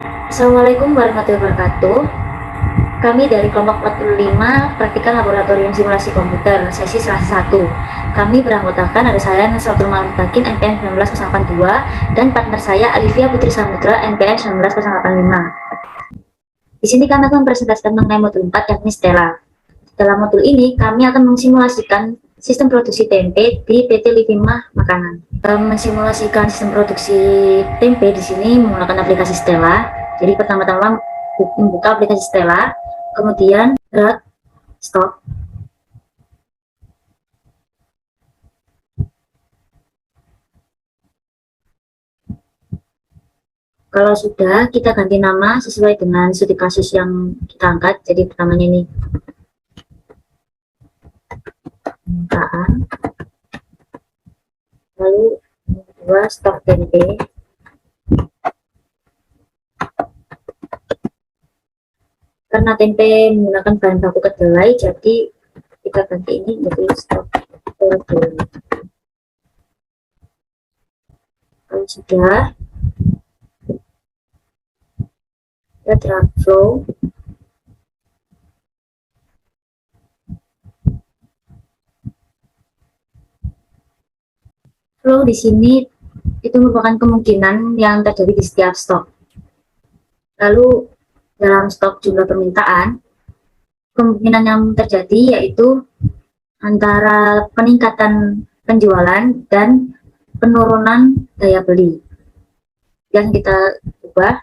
Assalamualaikum warahmatullahi wabarakatuh. Kami dari kelompok 45 praktikan laboratorium simulasi komputer sesi Selasa 1. Kami beranggotakan ada saya Nasratul Mutakin NPM 19082 dan partner saya Alivia Putri Samudra NPM 19085. Di sini kami akan mempresentasikan mengenai modul 4 yakni Stella. Dalam modul ini kami akan mensimulasikan sistem produksi tempe di PT Livimah Makanan. Mensimulasikan sistem produksi tempe di sini menggunakan aplikasi Stella. Jadi pertama-tama membuka aplikasi Stella, kemudian drag stop. Kalau sudah, kita ganti nama sesuai dengan studi kasus yang kita angkat. Jadi pertamanya ini permintaan, lalu kedua stok tempe, karena tempe menggunakan bahan baku kedelai, jadi kita ganti ini menjadi stok kedelai. Kalau sudah, kita drag flow. Flow di sini itu merupakan kemungkinan yang terjadi di setiap stok. Lalu dalam stok jumlah permintaan, kemungkinan yang terjadi yaitu antara peningkatan penjualan dan penurunan daya beli. Yang kita ubah,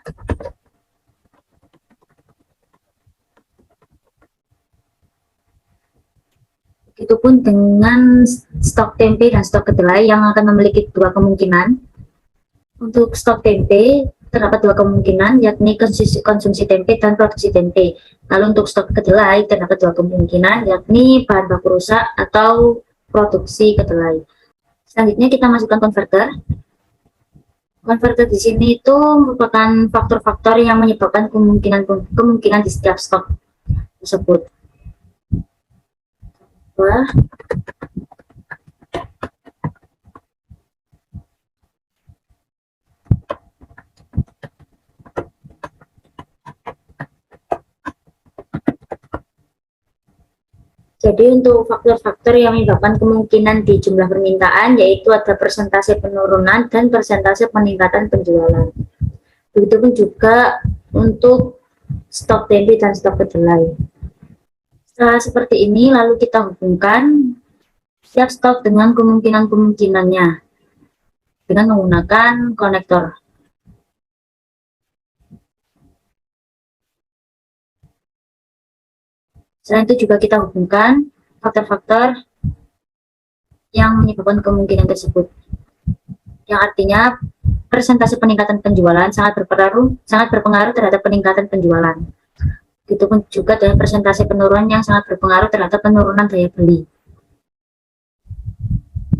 begitupun dengan stok tempe dan stok kedelai yang akan memiliki dua kemungkinan. Untuk stok tempe terdapat dua kemungkinan, yakni konsumsi tempe dan produksi tempe. Lalu untuk stok kedelai terdapat dua kemungkinan, yakni bahan baku rusak atau produksi kedelai. Selanjutnya kita masukkan konverter. Konverter di sini itu merupakan faktor-faktor yang menyebabkan kemungkinan di setiap stok tersebut. Wah. Jadi untuk faktor-faktor yang menyebabkan kemungkinan di jumlah permintaan yaitu ada persentase penurunan dan persentase peningkatan penjualan. Begitupun juga untuk stok tempe dan stok kedelai. Setelah seperti ini lalu kita hubungkan setiap stok dengan kemungkinan-kemungkinannya dengan menggunakan konektor. Selain itu juga kita hubungkan faktor-faktor yang menyebabkan kemungkinan tersebut. Yang artinya persentase peningkatan penjualan sangat berpengaruh terhadap peningkatan penjualan. Begitupun juga dengan persentase penurunan yang sangat berpengaruh terhadap penurunan daya beli.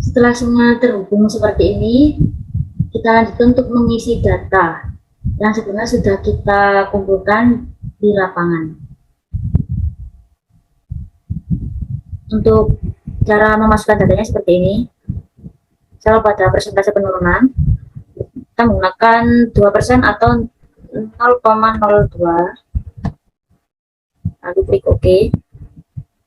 Setelah semua terhubung seperti ini, kita lanjutkan untuk mengisi data yang sebenarnya sudah kita kumpulkan di lapangan. Untuk cara memasukkan datanya seperti ini. Misal pada persentase penurunan, kita menggunakan 2% atau 0,02. Lalu klik OK.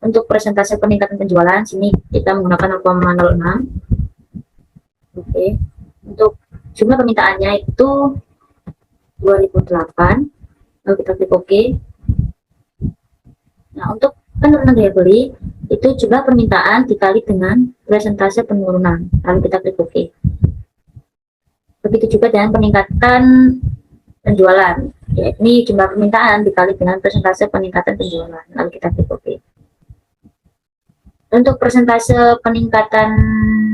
Untuk persentase peningkatan penjualan, sini kita menggunakan 0,06. Oke. Untuk jumlah permintaannya itu 2008. Lalu kita klik OK. Nah, untuk penurunan daya beli, itu jumlah permintaan dikali dengan persentase penurunan. Lalu kita klik OK. Begitu juga dengan peningkatan penjualan, yakni jumlah permintaan dikali dengan persentase peningkatan penjualan. Lalu kita klik OK. Untuk persentase peningkatan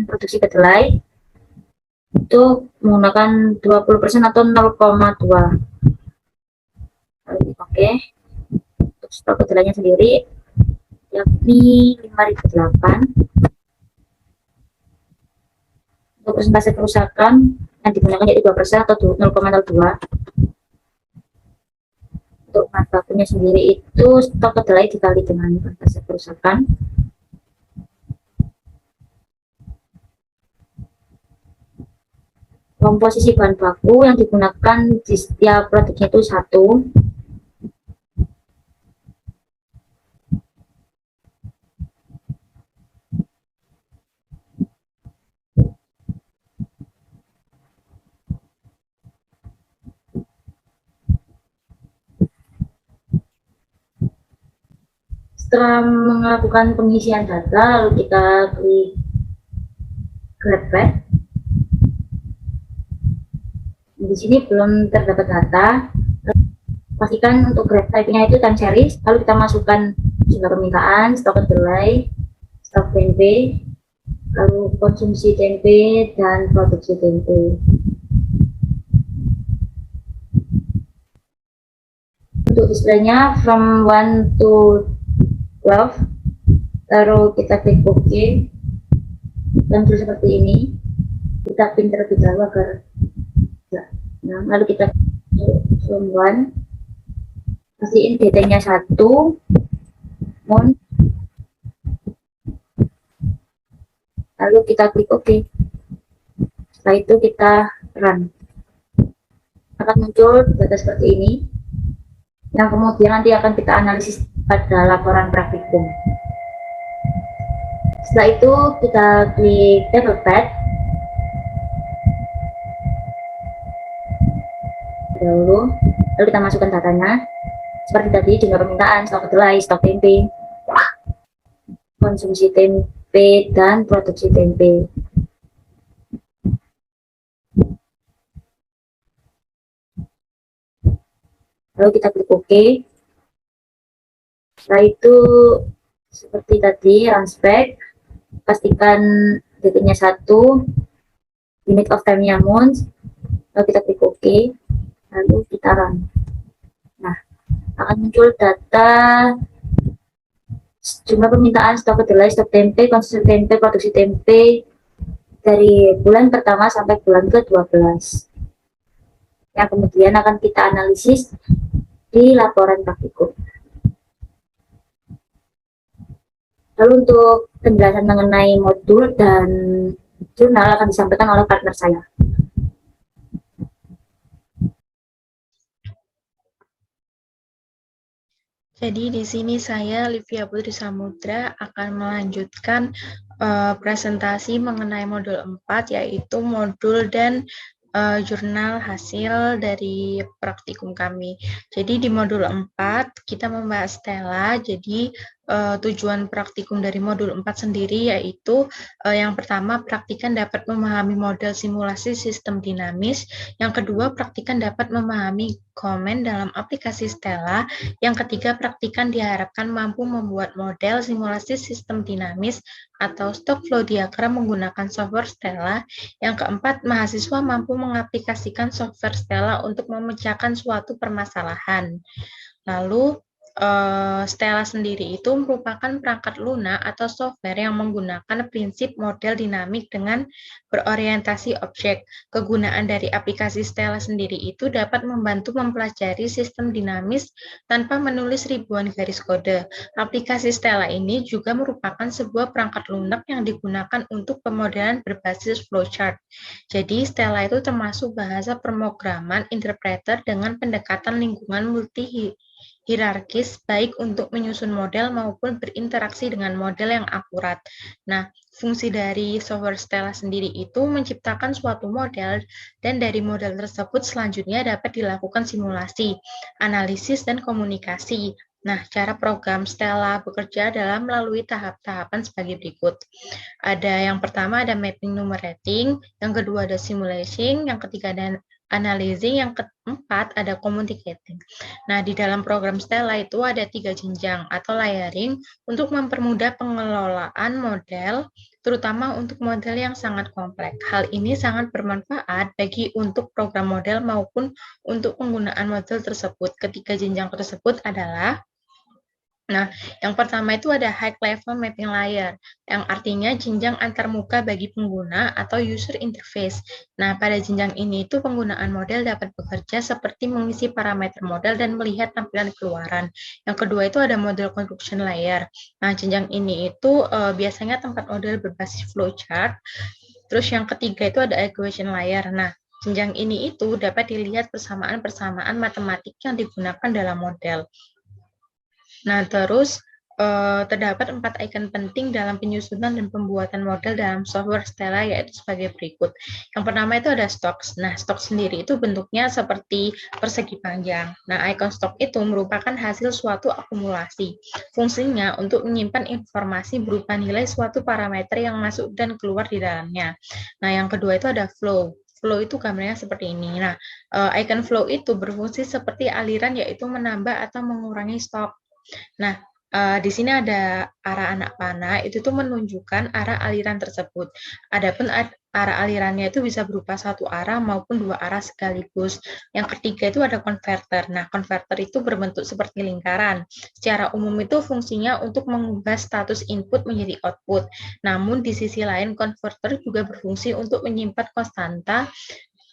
produksi kedelai itu menggunakan 20% atau 0,2. Lalu klik OK. Untuk stok kedelainya sendiri yakni 5008. Untuk persentase kerusakan yang digunakan yaitu 2% atau 0,02. Untuk bahan bakunya sendiri itu stok kedelai dikali dengan persentase kerusakan. Komposisi bahan baku yang digunakan di setiap produknya itu satu. Setelah melakukan pengisian data, lalu kita klik grab pad. Di sini belum terdapat data. Pastikan untuk grab type-nya itu time series, lalu kita masukkan jumlah permintaan, stok kedelai, stok tempe, lalu konsumsi tempe dan produksi tempe. Untuk displaynya from 1 to 12, lalu kita klik OK dan seperti ini. Kita pin terlebih dahulu agar nah, lalu kita from 1, pastiin DT-nya 1, mon, lalu kita klik OK. Setelah itu kita run, akan muncul data seperti ini yang kemudian nanti akan kita analisis pada laporan praktikum. Setelah itu kita klik table pad dahulu, lalu kita masukkan datanya seperti tadi, jumlah permintaan, stok kedelai, stok tempe, konsumsi tempe dan produksi tempe. Lalu kita klik OK. Setelah itu seperti tadi, run spec, pastikan detiknya 1, limit of time-nya months, lalu kita klik OK, lalu kita run. Nah, akan muncul data jumlah permintaan, stok kedelai, stok tempe, konsumsi tempe, produksi tempe dari bulan pertama sampai bulan ke-12. Yang kemudian akan kita analisis di laporan praktikum. Lalu untuk penjelasan mengenai modul dan jurnal akan disampaikan oleh partner saya. Jadi di sini saya Livia Putri Samudra akan melanjutkan presentasi mengenai modul 4, yaitu modul dan jurnal hasil dari praktikum kami. Jadi di modul 4 kita membahas Stella. Jadi tujuan praktikum dari modul 4 sendiri yaitu yang pertama, praktikan dapat memahami model simulasi sistem dinamis. Yang kedua, praktikan dapat memahami komen dalam aplikasi Stella. Yang ketiga, praktikan diharapkan mampu membuat model simulasi sistem dinamis atau stock flow diagram menggunakan software Stella. Yang keempat, mahasiswa mampu mengaplikasikan software Stella untuk memecahkan suatu permasalahan. Lalu, Stella sendiri itu merupakan perangkat lunak atau software yang menggunakan prinsip model dinamik dengan berorientasi objek. Kegunaan dari aplikasi Stella sendiri itu dapat membantu mempelajari sistem dinamis tanpa menulis ribuan garis kode. Aplikasi Stella ini juga merupakan sebuah perangkat lunak yang digunakan untuk pemodelan berbasis flowchart. Jadi Stella itu termasuk bahasa pemrograman interpreter dengan pendekatan lingkungan multi hierarkis, baik untuk menyusun model maupun berinteraksi dengan model yang akurat. Nah, fungsi dari software Stella sendiri itu menciptakan suatu model, dan dari model tersebut selanjutnya dapat dilakukan simulasi, analisis, dan komunikasi. Nah, cara program Stella bekerja adalah melalui tahap-tahapan sebagai berikut. Ada yang pertama ada mapping numerating, yang kedua ada simulation, yang ketiga ada analyzing, yang keempat ada communicating. Nah, di dalam program Stella itu ada 3 jenjang atau layering untuk mempermudah pengelolaan model, terutama untuk model yang sangat kompleks. Hal ini sangat bermanfaat bagi untuk program model maupun untuk penggunaan model tersebut. Ketiga jenjang tersebut adalah yang pertama itu ada high level mapping layer, yang artinya jenjang antarmuka bagi pengguna atau user interface. Nah, pada jenjang ini itu penggunaan model dapat bekerja seperti mengisi parameter model dan melihat tampilan keluaran. Yang kedua itu ada model construction layer. Nah, jenjang ini itu biasanya tempat model berbasis flowchart. Terus yang ketiga itu ada equation layer. Nah, Jenjang ini itu dapat dilihat persamaan-persamaan matematik yang digunakan dalam model. Nah, terus terdapat 4 icon penting dalam penyusunan dan pembuatan model dalam software Stella, yaitu sebagai berikut. Yang pertama itu ada stocks. Nah, stok sendiri itu bentuknya seperti persegi panjang. Nah, icon stock itu merupakan hasil suatu akumulasi. Fungsinya untuk menyimpan informasi berupa nilai suatu parameter yang masuk dan keluar di dalamnya. Nah, yang kedua itu ada flow. Flow itu gambarnya seperti ini. Nah, icon flow itu berfungsi seperti aliran, yaitu menambah atau mengurangi stok. Nah, di sini ada arah anak panah, itu tuh menunjukkan arah aliran tersebut. Adapun arah alirannya itu bisa berupa satu arah maupun dua arah sekaligus. Yang ketiga itu ada konverter. Nah, konverter itu berbentuk seperti lingkaran. Secara umum itu fungsinya untuk mengubah status input menjadi output. Namun di sisi lain, konverter juga berfungsi untuk menyimpan konstanta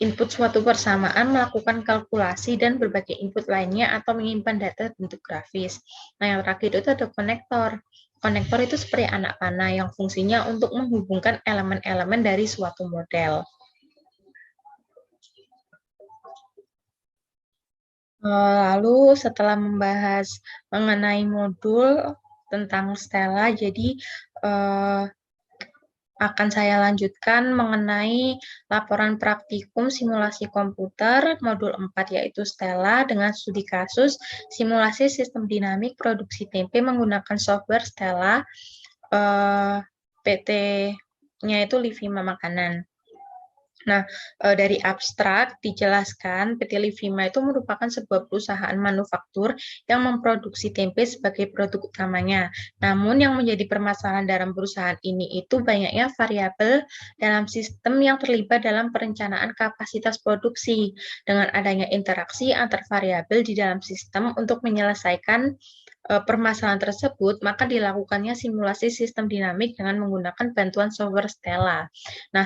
input suatu persamaan, melakukan kalkulasi, dan berbagai input lainnya, atau menyimpan data bentuk grafis. Nah, yang terakhir itu ada konektor. Konektor itu seperti anak panah yang fungsinya untuk menghubungkan elemen-elemen dari suatu model. Lalu setelah membahas mengenai modul tentang Stella, jadi akan saya lanjutkan mengenai laporan praktikum simulasi komputer modul 4, yaitu Stella, dengan studi kasus simulasi sistem dinamik produksi tempe menggunakan software Stella, PT-nya itu Livima Makanan. Nah, dari abstrak dijelaskan PT Livima itu merupakan sebuah perusahaan manufaktur yang memproduksi tempe sebagai produk utamanya. Namun yang menjadi permasalahan dalam perusahaan ini itu banyaknya variabel dalam sistem yang terlibat dalam perencanaan kapasitas produksi. Dengan adanya interaksi antar variabel di dalam sistem untuk menyelesaikan permasalahan tersebut, maka dilakukannya simulasi sistem dinamik dengan menggunakan bantuan software Stella. Nah,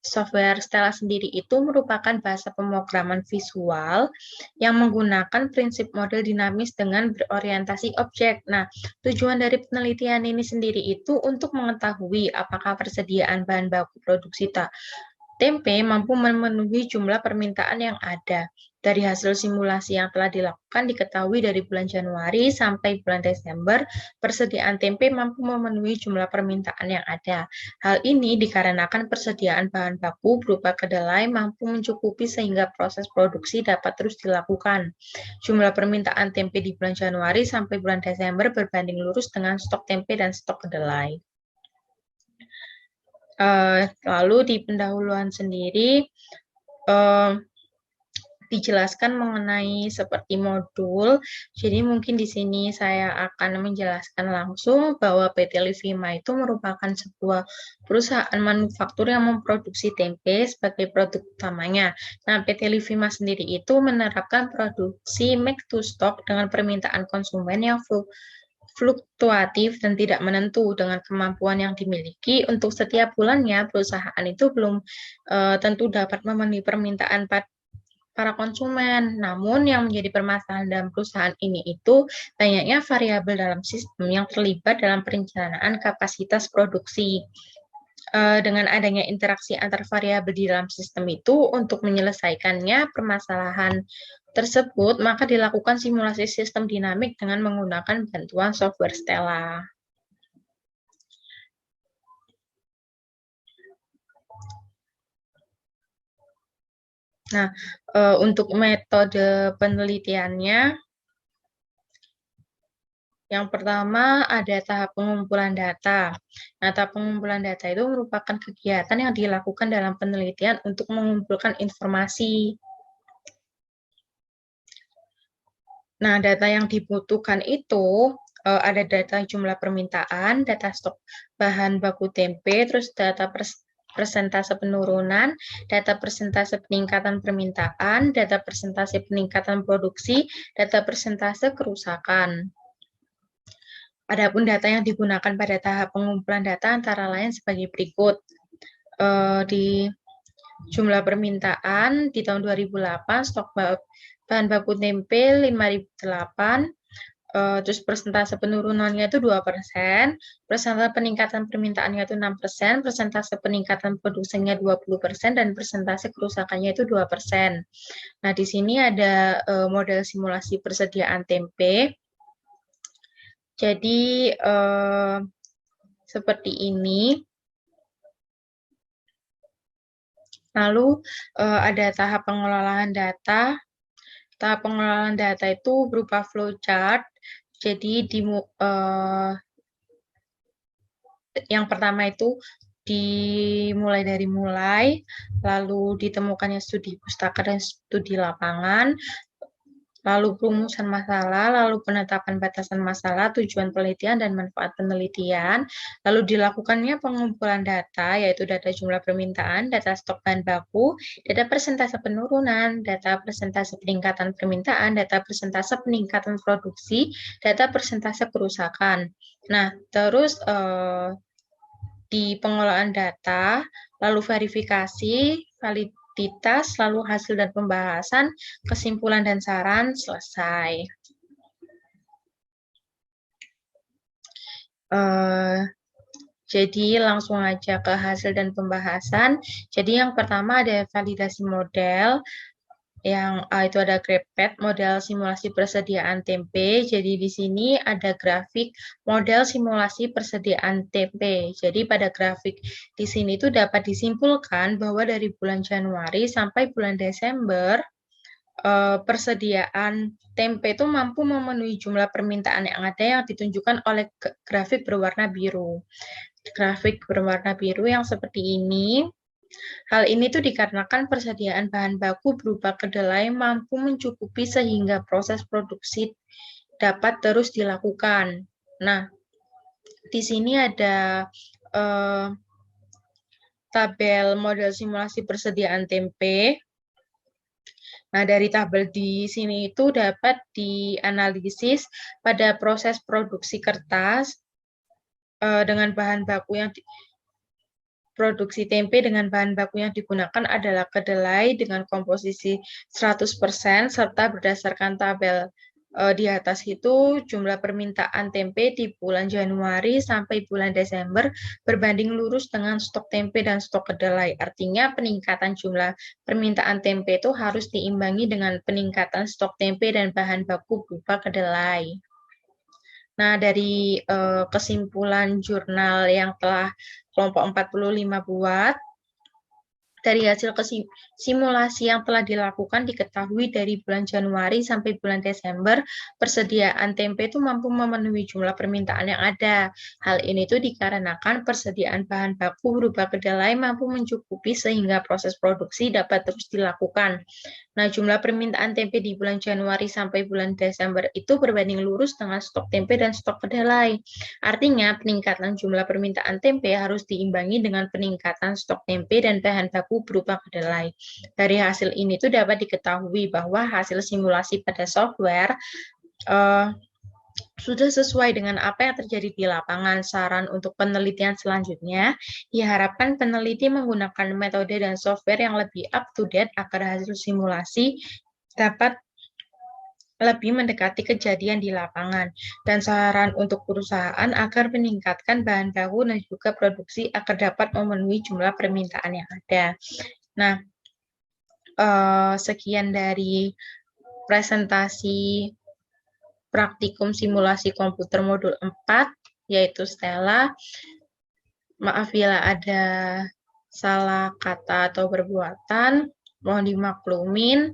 software Stella sendiri itu merupakan bahasa pemrograman visual yang menggunakan prinsip model dinamis dengan berorientasi objek. Nah, tujuan dari penelitian ini sendiri itu untuk mengetahui apakah persediaan bahan baku produksi tempe mampu memenuhi jumlah permintaan yang ada. Dari hasil simulasi yang telah dilakukan, diketahui dari bulan Januari sampai bulan Desember, persediaan tempe mampu memenuhi jumlah permintaan yang ada. Hal ini dikarenakan persediaan bahan baku berupa kedelai mampu mencukupi sehingga proses produksi dapat terus dilakukan. Jumlah permintaan tempe di bulan Januari sampai bulan Desember berbanding lurus dengan stok tempe dan stok kedelai. Lalu di pendahuluan sendiri dijelaskan mengenai seperti modul. Jadi mungkin di sini saya akan menjelaskan langsung bahwa PT Livima itu merupakan sebuah perusahaan manufaktur yang memproduksi tempe sebagai produk utamanya. Nah, PT Livima sendiri itu menerapkan produksi make to stock dengan permintaan konsumen yang fluktuatif dan tidak menentu. Dengan kemampuan yang dimiliki untuk setiap bulannya, perusahaan itu belum tentu dapat memenuhi permintaan para konsumen. Namun yang menjadi permasalahan dalam perusahaan ini itu banyaknya variabel dalam sistem yang terlibat dalam perencanaan kapasitas produksi. Dengan adanya interaksi antar variabel di dalam sistem itu, untuk menyelesaikannya permasalahan tersebut, maka dilakukan simulasi sistem dinamik dengan menggunakan bantuan software Stella. Nah, untuk metode penelitiannya, yang pertama ada tahap pengumpulan data. Nah, tahap pengumpulan data itu merupakan kegiatan yang dilakukan dalam penelitian untuk mengumpulkan informasi. Nah, data yang dibutuhkan itu ada data jumlah permintaan, data stok bahan baku tempe, terus data persentase penurunan, data persentase peningkatan permintaan, data persentase peningkatan produksi, data persentase kerusakan. Adapun data yang digunakan pada tahap pengumpulan data antara lain sebagai berikut. Di jumlah permintaan di tahun 2008, stok bahan baku tempe 5.008, Terus persentase penurunannya itu 2%, persentase peningkatan permintaannya itu 6%, persentase peningkatan produksinya 20%, dan persentase kerusakannya itu 2%. Nah, di sini ada model simulasi persediaan tempe. Jadi, seperti ini. Lalu, ada tahap pengelolaan data. Tahap pengelolaan data itu berupa flowchart. Jadi, yang pertama itu dimulai dari lalu ditemukannya studi pustaka dan studi lapangan, lalu perumusan masalah, lalu penetapan batasan masalah, tujuan penelitian, dan manfaat penelitian, lalu dilakukannya pengumpulan data, yaitu data jumlah permintaan, data stok bahan baku, data persentase penurunan, data persentase peningkatan permintaan, data persentase peningkatan produksi, data persentase kerusakan. Nah, terus di pengelolaan data, lalu verifikasi, validitas, lalu hasil dan pembahasan, kesimpulan dan saran, selesai. Jadi langsung aja ke hasil dan pembahasan. Jadi yang pertama ada validasi model, yang itu ada GraphPad, model simulasi persediaan tempe. Jadi di sini ada grafik model simulasi persediaan tempe. Jadi pada grafik di sini itu dapat disimpulkan bahwa dari bulan Januari sampai bulan Desember, persediaan tempe itu mampu memenuhi jumlah permintaan yang ada yang ditunjukkan oleh grafik berwarna biru. Grafik berwarna biru yang seperti ini. Hal ini tuh dikarenakan persediaan bahan baku berupa kedelai mampu mencukupi sehingga proses produksi dapat terus dilakukan. Nah, di sini ada tabel model simulasi persediaan tempe. Nah, dari tabel di sini itu dapat dianalisis pada proses produksi kertas dengan bahan baku yang produksi tempe dengan bahan baku yang digunakan adalah kedelai dengan komposisi 100% serta berdasarkan tabel di atas itu jumlah permintaan tempe di bulan Januari sampai bulan Desember berbanding lurus dengan stok tempe dan stok kedelai. Artinya peningkatan jumlah permintaan tempe itu harus diimbangi dengan peningkatan stok tempe dan bahan baku berupa kedelai. Nah, dari kesimpulan jurnal yang telah kelompok 45 buat, dari hasil simulasi yang telah dilakukan diketahui dari bulan Januari sampai bulan Desember, persediaan tempe itu mampu memenuhi jumlah permintaan yang ada. Hal ini tuh dikarenakan persediaan bahan baku berupa kedelai mampu mencukupi sehingga proses produksi dapat terus dilakukan. Nah, jumlah permintaan tempe di bulan Januari sampai bulan Desember itu berbanding lurus dengan stok tempe dan stok kedelai. Artinya, peningkatan jumlah permintaan tempe harus diimbangi dengan peningkatan stok tempe dan bahan baku berupa kedelai. Dari hasil ini tuh dapat diketahui bahwa hasil simulasi pada software sudah sesuai dengan apa yang terjadi di lapangan. Saran untuk penelitian selanjutnya, diharapkan peneliti menggunakan metode dan software yang lebih up-to-date agar hasil simulasi dapat lebih mendekati kejadian di lapangan. Dan saran untuk perusahaan agar meningkatkan bahan baku dan juga produksi agar dapat memenuhi jumlah permintaan yang ada. Nah, sekian dari presentasi praktikum simulasi komputer modul 4, yaitu Stella. Maaf bila ada salah kata atau perbuatan, mohon dimaklumin.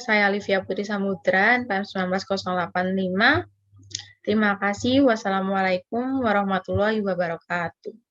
Saya Livia Putri Samudra, tahun 19085. Terima kasih. Wassalamualaikum warahmatullahi wabarakatuh.